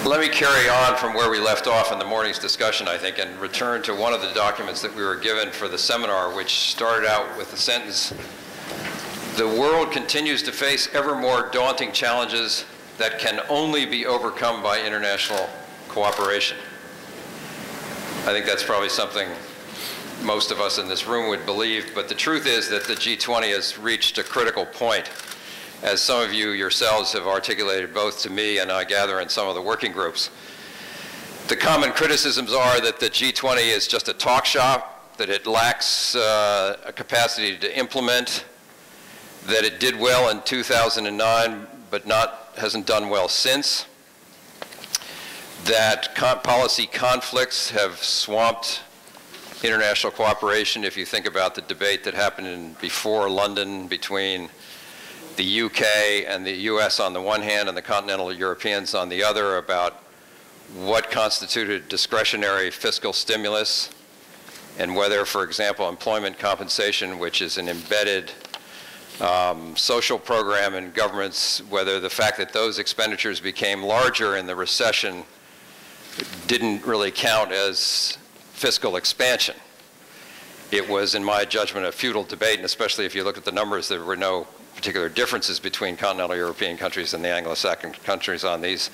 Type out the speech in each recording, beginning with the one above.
Let me carry on from where we left off in the morning's discussion, I think, and return to one of the documents that we were given for the seminar, which started out with the sentence, "The world continues to face ever more daunting challenges that can only be overcome by international cooperation." I think that's probably something most of us in this room would believe, but the truth is that the G20 has reached a critical point, as some of you yourselves have articulated both to me and I gather in some of the working groups. The common criticisms are that the G20 is just a talk shop, that it lacks a capacity to implement, that it did well in 2009 but hasn't done well since, that policy conflicts have swamped international cooperation. If you think about the debate that happened before London between the UK and the US on the one hand and the continental Europeans on the other about what constituted discretionary fiscal stimulus and whether, for example, employment compensation, which is an embedded social program in governments, whether the fact that those expenditures became larger in the recession didn't really count as fiscal expansion. It was, in my judgment, a futile debate, and especially if you look at the numbers, there were no particular differences between continental European countries and the Anglo-Saxon countries on these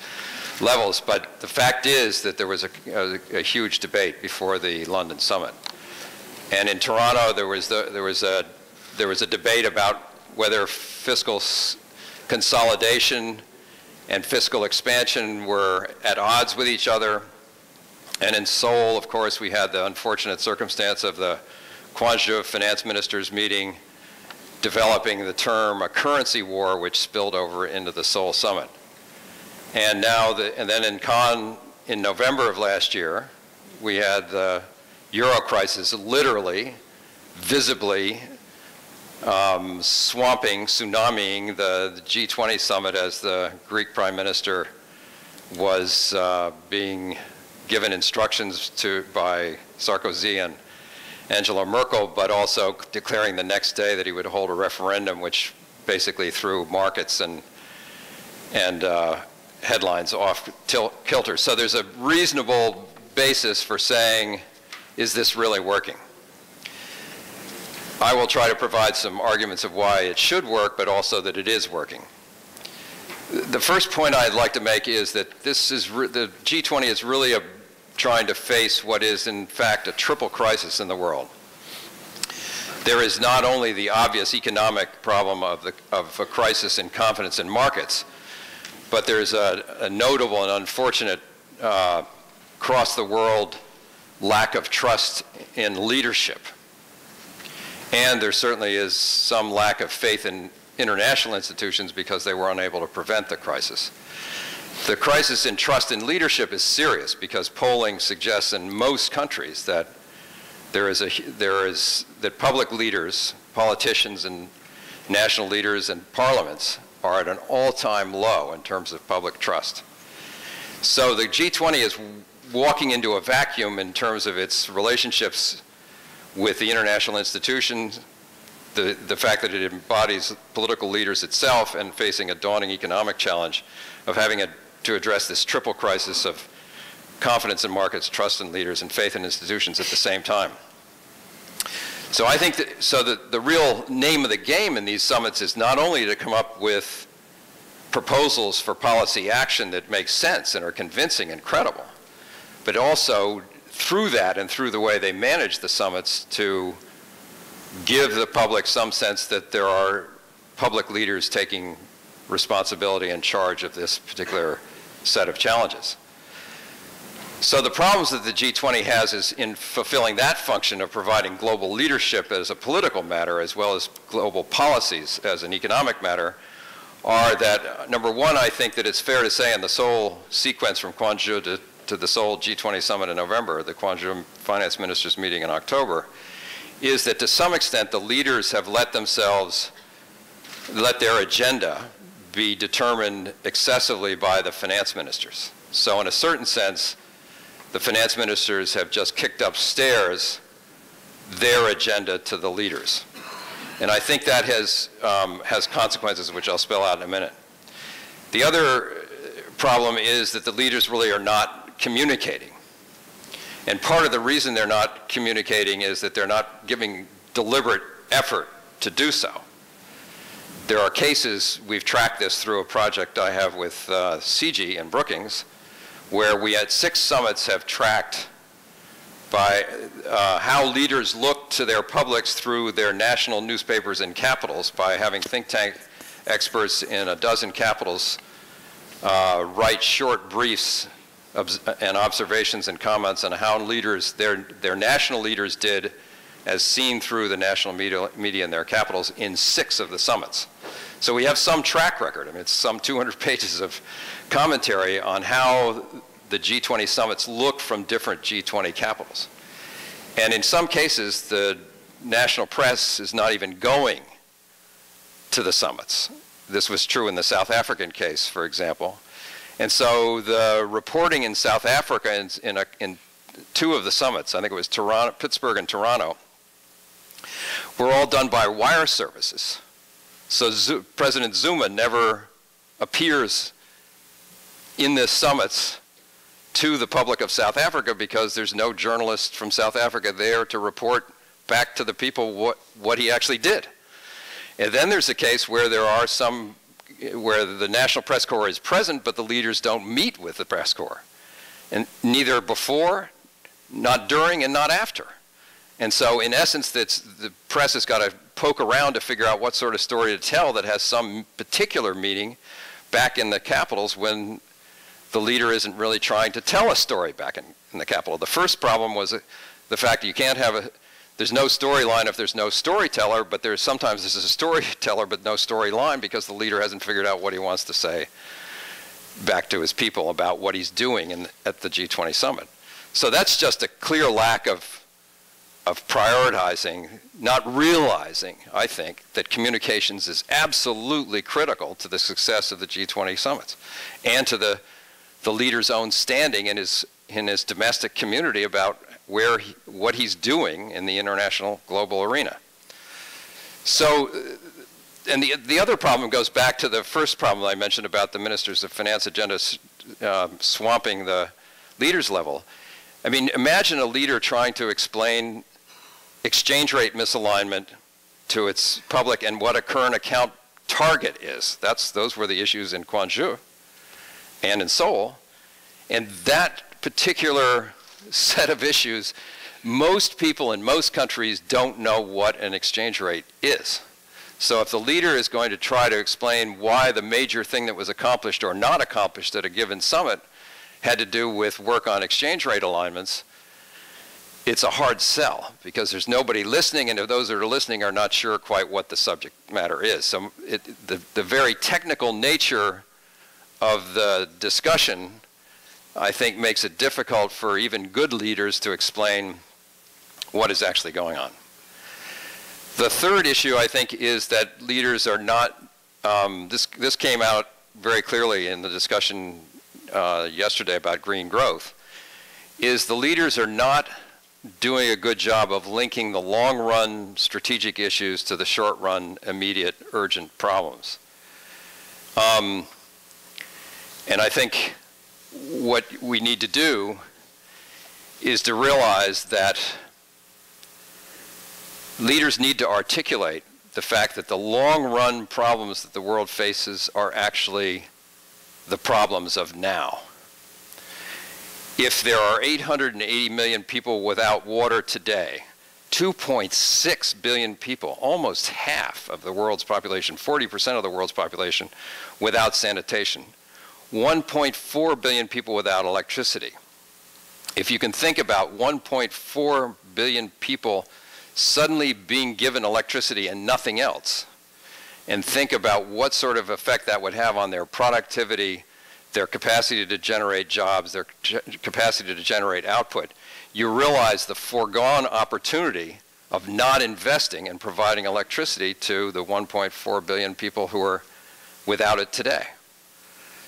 levels. But the fact is that there was a huge debate before the London summit. And in Toronto, there was a debate about whether fiscal consolidation and fiscal expansion were at odds with each other. And in Seoul, of course, we had the unfortunate circumstance of the Gwangju finance ministers meeting developing the term a currency war, which spilled over into the Seoul summit. And then in Cannes in November of last year, we had the Euro crisis literally, visibly swamping, tsunamiing the G20 summit as the Greek Prime Minister was being given instructions by Sarkozy and Angela Merkel, but also declaring the next day that he would hold a referendum, which basically threw markets and headlines off kilter. So there's a reasonable basis for saying, is this really working? I will try to provide some arguments of why it should work, but also that it is working. The first point I'd like to make is that the G20 is really trying to face what is, in fact, a triple crisis in the world. There is not only the obvious economic problem of a crisis in confidence in markets, but there's a notable and unfortunate across the world lack of trust in leadership. And there certainly is some lack of faith in international institutions because they were unable to prevent the crisis. The crisis in trust in leadership is serious because polling suggests in most countries that that public leaders, politicians and national leaders and parliaments are at an all-time low in terms of public trust. So the G20 is walking into a vacuum in terms of its relationships with the international institutions, the fact that it embodies political leaders itself, and facing a daunting economic challenge of having to address this triple crisis of confidence in markets, trust in leaders, and faith in institutions at the same time. So I think that the real name of the game in these summits is not only to come up with proposals for policy action that make sense and are convincing and credible, but also through that and through the way they manage the summits to give the public some sense that there are public leaders taking responsibility and charge of this particular set of challenges. So the problems that the G20 has is in fulfilling that function of providing global leadership as a political matter as well as global policies as an economic matter are that, number one, I think that it's fair to say in the Seoul sequence from Gwangju to the Seoul G20 summit in November, the Gwangju finance ministers meeting in October, is that to some extent the leaders have let their agenda be determined excessively by the finance ministers. So in a certain sense, the finance ministers have just kicked upstairs their agenda to the leaders. And I think that has consequences, which I'll spell out in a minute. The other problem is that the leaders really are not communicating. And part of the reason they're not communicating is that they're not giving deliberate effort to do so. There are cases, we've tracked this through a project I have with CG and Brookings, where we at 6 summits have tracked by how leaders look to their publics through their national newspapers and capitals by having think tank experts in a dozen capitals write short briefs and observations and comments on how leaders, their national leaders did as seen through the national media in their capitals in 6 of the summits. So we have some track record. I mean, it's some 200 pages of commentary on how the G20 summits look from different G20 capitals. And in some cases, the national press is not even going to the summits. This was true in the South African case, for example. And so the reporting in South Africa in 2 of the summits, I think it was Pittsburgh and Toronto, were all done by wire services. So President Zuma never appears in the summits to the public of South Africa because there's no journalist from South Africa there to report back to the people what he actually did. And then there's a case where there are some, where the National Press Corps is present, but the leaders don't meet with the press corps. And neither before, not during, and not after. And so in essence, the press has got to poke around to figure out what sort of story to tell that has some particular meaning back in the capitals when the leader isn't really trying to tell a story back in the capital. The first problem was the fact that you can't have there's no storyline if there's no storyteller, but sometimes there's a storyteller but no storyline because the leader hasn't figured out what he wants to say back to his people about what he's doing at the G20 summit. So that's just a clear lack of prioritizing, not realizing, I think, that communications is absolutely critical to the success of the G20 summits and to the leader's own standing in his domestic community about what he's doing in the international global arena. So, and the other problem goes back to the first problem I mentioned about the ministers of finance agenda swamping the leaders level. I mean, imagine a leader trying to explain exchange rate misalignment to its public and what a current account target is. Those were the issues in Gwangju and in Seoul. And that particular set of issues, most people in most countries don't know what an exchange rate is. So if the leader is going to try to explain why the major thing that was accomplished or not accomplished at a given summit had to do with work on exchange rate alignments, it's a hard sell because there's nobody listening, and if those that are listening are not sure quite what the subject matter is. So the very technical nature of the discussion, I think, makes it difficult for even good leaders to explain what is actually going on. The third issue, I think, is that leaders are not, this came out very clearly in the discussion yesterday about green growth, is the leaders are not doing a good job of linking the long-run strategic issues to the short-run immediate urgent problems. And I think what we need to do is to realize that leaders need to articulate the fact that the long-run problems that the world faces are actually the problems of now. If there are 880 million people without water today, 2.6 billion people, almost half of the world's population, 40% of the world's population, without sanitation, 1.4 billion people without electricity. If you can think about 1.4 billion people suddenly being given electricity and nothing else, and think about what sort of effect that would have on their productivity, their capacity to generate jobs, their capacity to generate output, you realize the foregone opportunity of not investing and providing electricity to the 1.4 billion people who are without it today.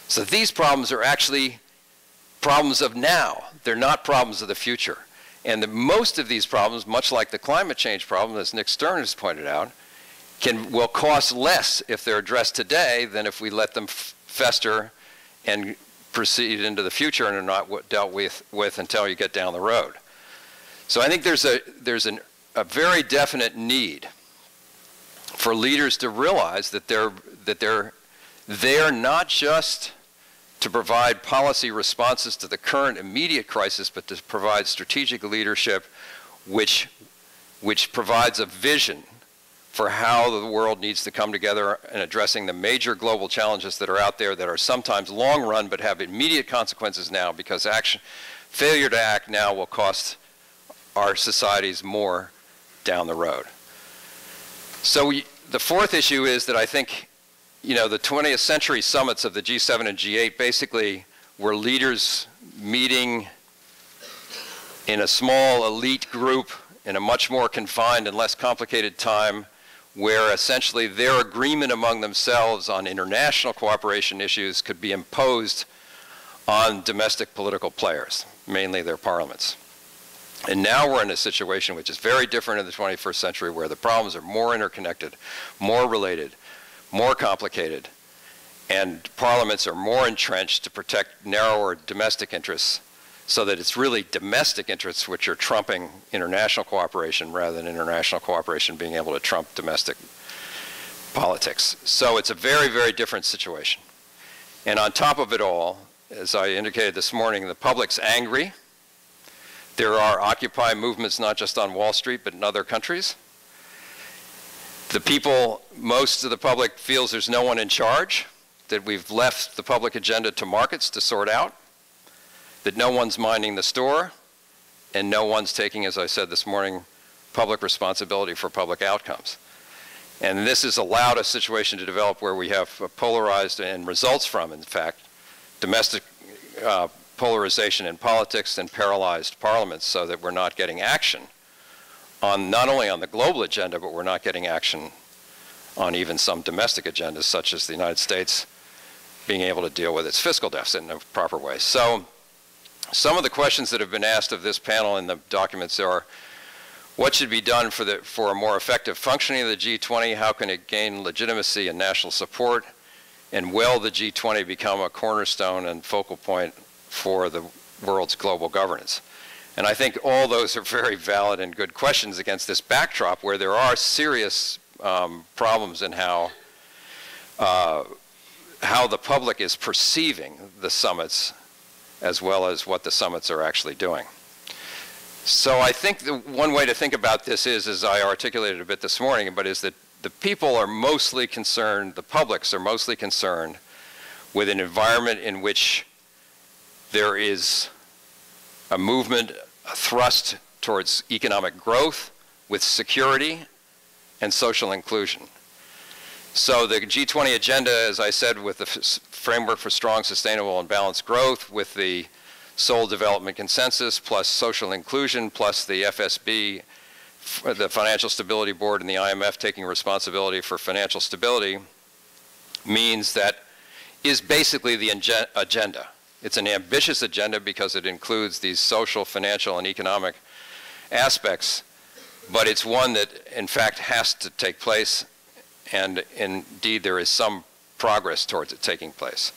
So these problems are actually problems of now. They're not problems of the future. And most of these problems, much like the climate change problem, as Nick Stern has pointed out, will cost less if they're addressed today than if we let them fester and proceed into the future and are not dealt with until you get down the road. So I think there's a very definite need for leaders to realize that they're there not just to provide policy responses to the current immediate crisis, but to provide strategic leadership which provides a vision for how the world needs to come together in addressing the major global challenges that are out there that are sometimes long run but have immediate consequences now, because failure to act now will cost our societies more down the road. So the fourth issue is that I think, the 20th century summits of the G7 and G8 basically were leaders meeting in a small elite group in a much more confined and less complicated time, where essentially their agreement among themselves on international cooperation issues could be imposed on domestic political players, mainly their parliaments. And now we're in a situation which is very different in the 21st century, where the problems are more interconnected, more related, more complicated, and parliaments are more entrenched to protect narrower domestic interests, so that it's really domestic interests which are trumping international cooperation rather than international cooperation being able to trump domestic politics. So it's a very, very different situation. And on top of it all, as I indicated this morning, the public's angry. There are Occupy movements not just on Wall Street, but in other countries. The people, most of the public feels there's no one in charge, that we've left the public agenda to markets to sort out, that no one's minding the store, and no one's taking, as I said this morning, public responsibility for public outcomes. And this has allowed a situation to develop where we have a polarized, and results from, in fact, domestic polarization in politics and paralyzed parliaments, so that we're not getting action on not only on the global agenda, but we're not getting action on even some domestic agendas, such as the United States being able to deal with its fiscal deficit in a proper way. So some of the questions that have been asked of this panel in the documents are, what should be done for a more effective functioning of the G20? How can it gain legitimacy and national support? And will the G20 become a cornerstone and focal point for the world's global governance? And I think all those are very valid and good questions against this backdrop, where there are serious problems in how the public is perceiving the summits, as well as what the summits are actually doing. So I think the one way to think about this is, as I articulated a bit this morning, but is that the people are mostly concerned, the publics are mostly concerned with an environment in which there is a movement, a thrust towards economic growth with security and social inclusion. So the G20 agenda, as I said, with the framework for strong, sustainable, and balanced growth, with the Seoul Development Consensus, plus social inclusion, plus the FSB, the Financial Stability Board, and the IMF taking responsibility for financial stability, means that is basically the agenda. It's an ambitious agenda because it includes these social, financial, and economic aspects, but it's one that, in fact, has to take place, and indeed there is some progress towards it taking place.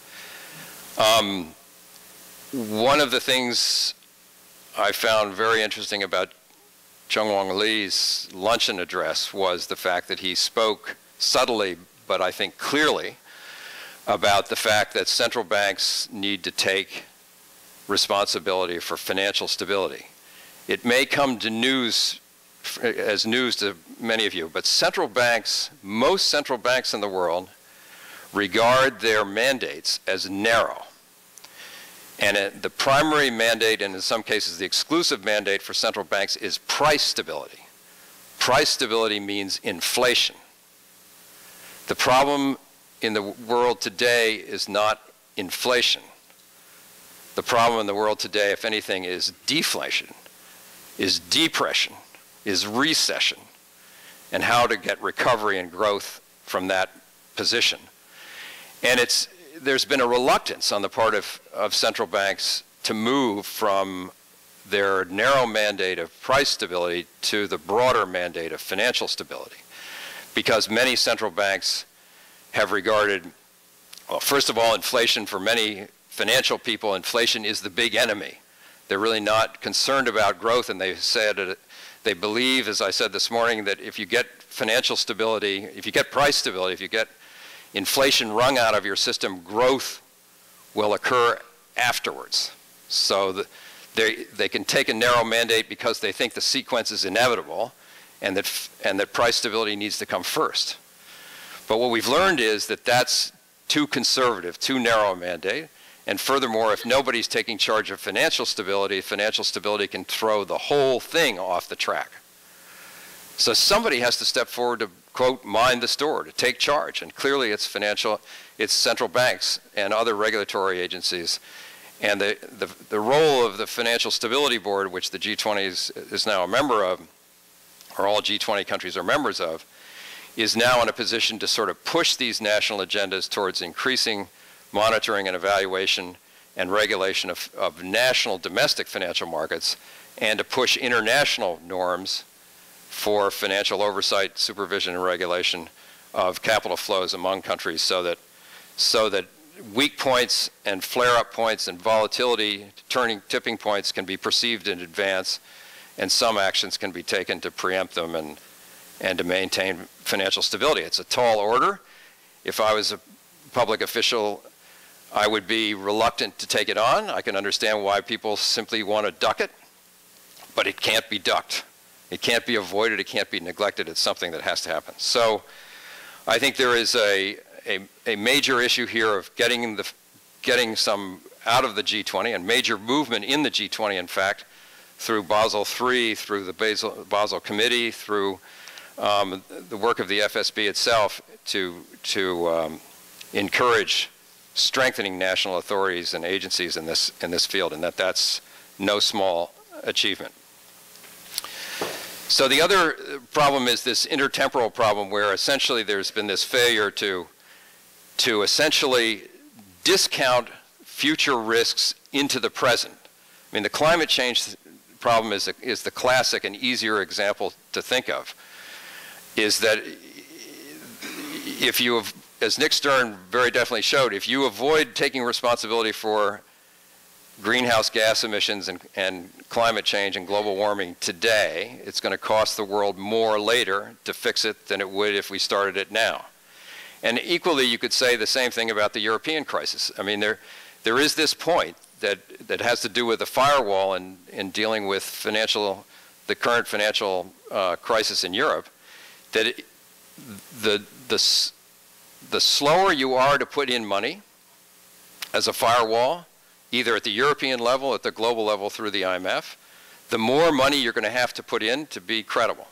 One of the things I found very interesting about Chung-Wong Lee's luncheon address was the fact that he spoke subtly, but I think clearly, about the fact that central banks need to take responsibility for financial stability. It may come to as news to many of you, but central banks, most central banks in the world, regard their mandates as narrow. And the primary mandate, and in some cases the exclusive mandate for central banks, is price stability. Price stability means inflation. The problem in the world today is not inflation. The problem in the world today, if anything, is deflation, is depression, is recession, and how to get recovery and growth from that position. And there's been a reluctance on the part of central banks to move from their narrow mandate of price stability to the broader mandate of financial stability, because many central banks have regarded Well, first of all, inflation, for many financial people, inflation is the big enemy. They're really not concerned about growth, and they believe, as I said this morning, that if you get financial stability, if you get price stability, if you get inflation wrung out of your system, growth will occur afterwards. So they can take a narrow mandate because they think the sequence is inevitable, and that price stability needs to come first. But what we've learned is that that's too conservative, too narrow a mandate. And furthermore, if nobody's taking charge of financial stability can throw the whole thing off the track. So somebody has to step forward to, quote, mind the store, to take charge. And clearly it's central banks and other regulatory agencies. And the role of the Financial Stability Board, which the G20 is now a member of, or all G20 countries are members of, is now in a position to sort of push these national agendas towards increasing monitoring and evaluation and regulation of national domestic financial markets, and to push international norms for financial oversight, supervision, and regulation of capital flows among countries, so that weak points and flare-up points and volatility, tipping points can be perceived in advance, and some actions can be taken to preempt them and to maintain financial stability. It's a tall order. If I was a public official, I would be reluctant to take it on. I can understand why people simply want to duck it, but it can't be ducked. It can't be avoided. It can't be neglected. It's something that has to happen. So I think there is a major issue here of getting some out of the G20, and major movement in the G20, in fact, through Basel III, through the Basel Committee, through the work of the FSB itself to encourage strengthening national authorities and agencies in this field, and that's no small achievement. So the other problem is this intertemporal problem, where essentially there's been this failure to essentially discount future risks into the present. I mean, the climate change problem is the classic and easier example to think of, is that if you have, as Nick Stern very definitely showed, if you avoid taking responsibility for greenhouse gas emissions and climate change and global warming today, it's going to cost the world more later to fix it than it would if we started it now. And equally, you could say the same thing about the European crisis. I mean, there is this point that has to do with the firewall in dealing with the current financial crisis in Europe, that the slower you are to put in money as a firewall, either at the European level, at the global level through the IMF, the more money you're going to have to put in to be credible.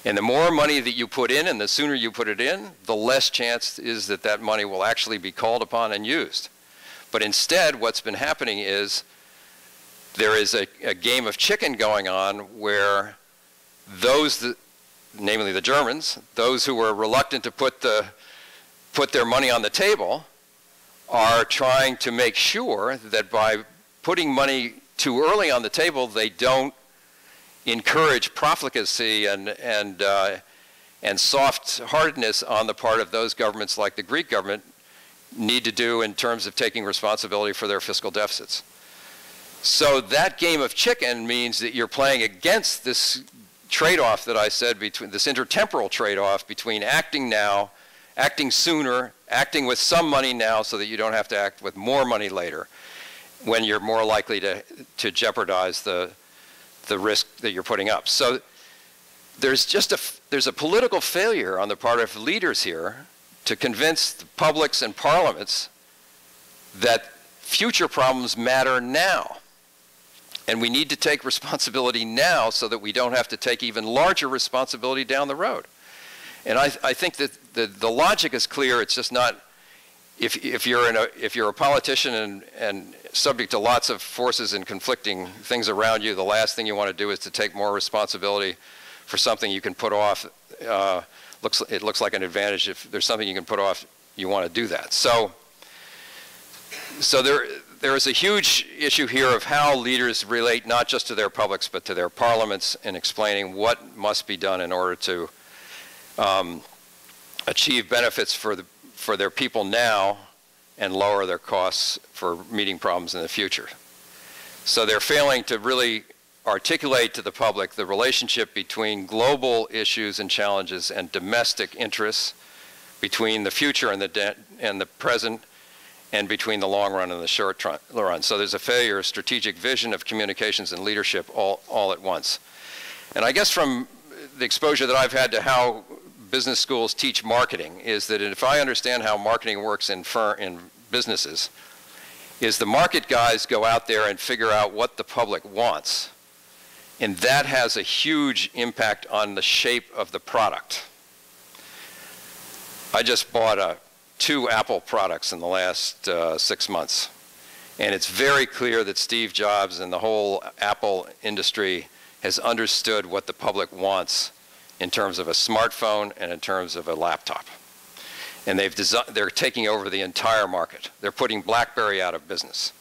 And the more money that you put in, and the sooner you put it in, the less chance is that that money will actually be called upon and used. But instead, what's been happening is there is a game of chicken going on where namely the Germans, those who were reluctant to put their money on the table, are trying to make sure that by putting money too early on the table, they don't encourage profligacy and soft-heartedness on the part of those governments like the Greek government need to do in terms of taking responsibility for their fiscal deficits. So that game of chicken means that you're playing against this trade-off that I said, between this intertemporal trade-off between acting now, acting sooner, acting with some money now so that you don't have to act with more money later, when you're more likely to jeopardize the risk that you're putting up. So there's a political failure on the part of leaders here to convince the publics and parliaments that future problems matter now. And we need to take responsibility now so that we don't have to take even larger responsibility down the road. And I think that the logic is clear. It's just not, if you're a politician and subject to lots of forces and conflicting things around you, the last thing you want to do is to take more responsibility for something you can put off. It looks like an advantage. If there's something you can put off, you want to do that. So there is a huge issue here of how leaders relate not just to their publics but to their parliaments, in explaining what must be done in order to achieve benefits for their people now and lower their costs for meeting problems in the future. So they're failing to really articulate to the public the relationship between global issues and challenges and domestic interests, between the future and the present, and between the long run and the short run. So there's a failure of strategic vision of communications and leadership all at once. And I guess from the exposure that I've had to how business schools teach marketing is that if I understand how marketing works in businesses, is the market guys go out there and figure out what the public wants. And that has a huge impact on the shape of the product. I just bought 2 Apple products in the last 6 months. And it's very clear that Steve Jobs and the whole Apple industry has understood what the public wants in terms of a smartphone and in terms of a laptop. And they're taking over the entire market. They're putting BlackBerry out of business.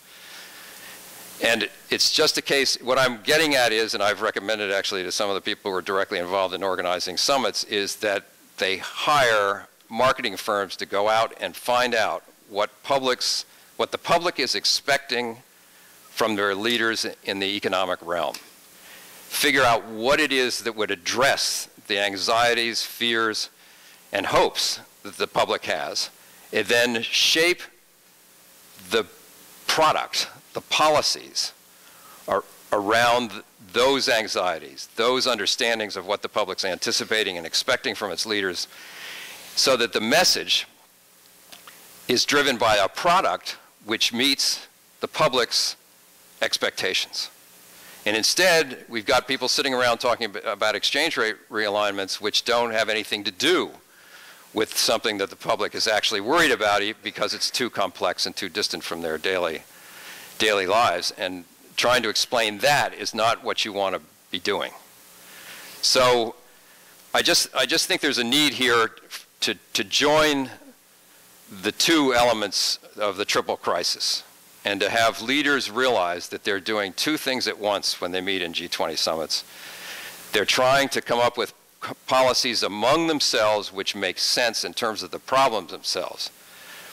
And it's just a case, what I'm getting at is, and I've recommended actually to some of the people who are directly involved in organizing summits, is that they hire marketing firms to go out and find out what the public is expecting from their leaders in the economic realm. Figure out what it is that would address the anxieties, fears, and hopes that the public has, and then shape the product, the policies around those anxieties, those understandings of what the public's anticipating and expecting from its leaders, so that the message is driven by a product which meets the public's expectations. And instead, we've got people sitting around talking about exchange rate realignments which don't have anything to do with something that the public is actually worried about because it's too complex and too distant from their daily lives. And trying to explain that is not what you want to be doing. So I just think there's a need here to join the 2 elements of the triple crisis, and to have leaders realize that they're doing 2 things at once when they meet in G20 summits. They're trying to come up with policies among themselves which make sense in terms of the problems themselves,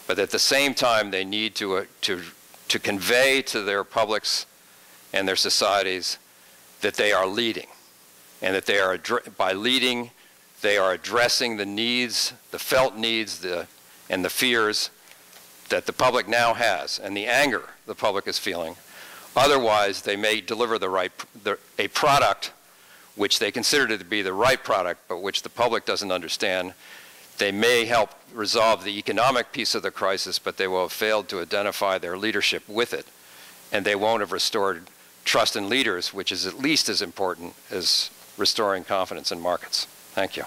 but at the same time they need to convey to their publics and their societies that they are leading, and that they are, by leading, they are addressing the needs, the felt needs, and the fears that the public now has, and the anger the public is feeling. Otherwise, they may deliver a product which they consider to be the right product, but which the public doesn't understand. They may help resolve the economic piece of the crisis, but they will have failed to identify their leadership with it, and they won't have restored trust in leaders, which is at least as important as restoring confidence in markets. Thank you.